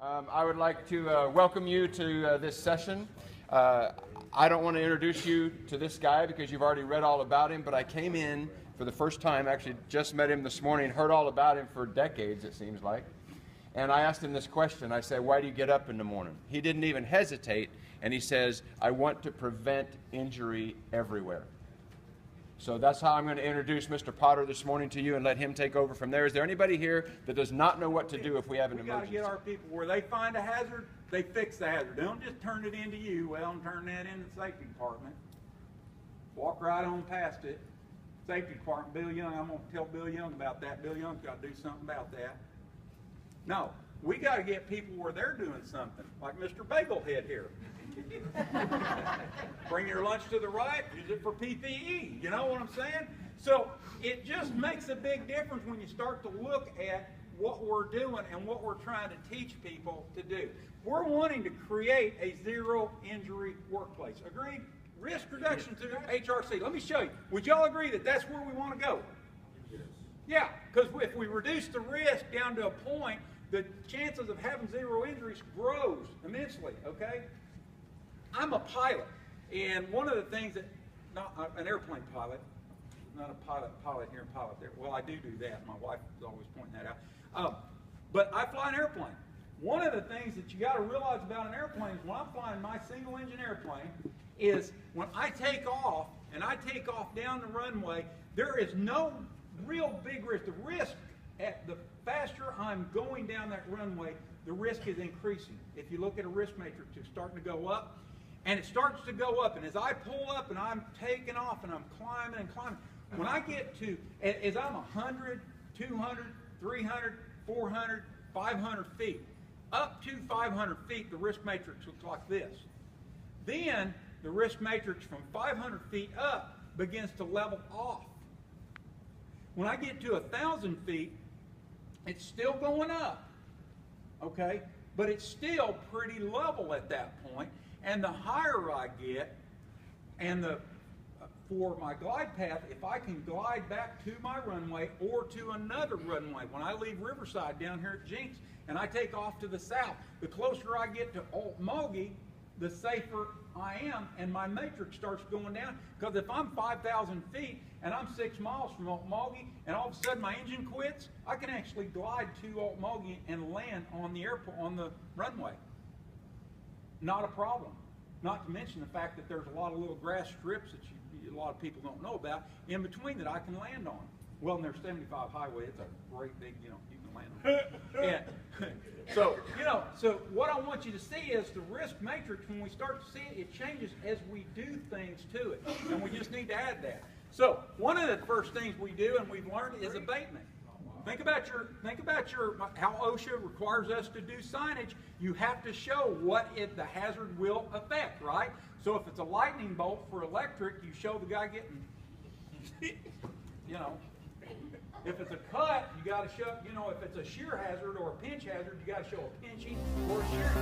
I would like to welcome you to this session. I don't want to introduce you to this guy because you've already read all about him, but I came in for the first time, actually just met him this morning, heard all about him for decades, it seems like. And I asked him this question. I said, why do you get up in the morning? He didn't even hesitate, and he says, I want to prevent injury everywhere. So that's how I'm going to introduce Mr. Potter this morning to you and let him take over from there. Is there anybody here that does not know what to do if we have an emergency? We got to get our people where they find a hazard, they fix the hazard. They don't just turn it into you. Well, and turn that into the safety department. Walk right on past it. Safety department, Bill Young, I'm going to tell Bill Young about that. Bill Young's got to do something about that. No, we got to get people where they're doing something, like Mr. Bagelhead here. Bring your lunch to the right, use it for PPE. You know what I'm saying? So it just makes a big difference when you start to look at what we're doing and what we're trying to teach people to do. We're wanting to create a zero-injury workplace. Agreed? Risk reduction through HRC. Let me show you. Would y'all agree that that's where we want to go? Yes. Yeah, because if we reduce the risk down to a point, the chances of having zero injuries grows immensely, okay? I'm a pilot, and one of the things that, not an airplane pilot, not a pilot here and pilot there. Well, I do that. My wife is always pointing that out. But I fly an airplane. One of the things that you got to realize about an airplane is when I'm flying my single-engine airplane is when I take off, and I take off down the runway, there is no real big risk. The risk, at the faster I'm going down that runway, the risk is increasing. If you look at a risk matrix, it's starting to go up. And it starts to go up, and as I pull up and I'm taking off and I'm climbing and climbing, when I get to, as I'm 100, 200, 300, 400, 500 feet, up to 500 feet, the risk matrix looks like this. Then the risk matrix from 500 feet up begins to level off. When I get to 1,000 feet, it's still going up, okay? But it's still pretty level at that point. And the higher I get, and for my glide path, if I can glide back to my runway or to another runway, when I leave Riverside down here at Jinx and I take off to the south, the closer I get to Okmulgee, the safer I am, and my matrix starts going down. Because if I'm 5,000 feet and I'm 6 miles from Okmulgee, and all of a sudden my engine quits, I can actually glide to Okmulgee and land on the airport, on the runway. Not a problem. Not to mention the fact that there's a lot of little grass strips that a lot of people don't know about in between that I can land on. Well, in their 75 highway, it's a great big, you can land on it. And so what I want you to see is the risk matrix. When we start to see it, it changes as we do things to it, and we just need to add that. So one of the first things we do, and we've learned, is abatement. Think about how OSHA requires us to do signage. You have to show what the hazard will affect, right? So if it's a lightning bolt for electric, you show the guy getting, If it's a cut, you got to show, if it's a shear hazard or a pinch hazard, you got to show a pinching or a shearing.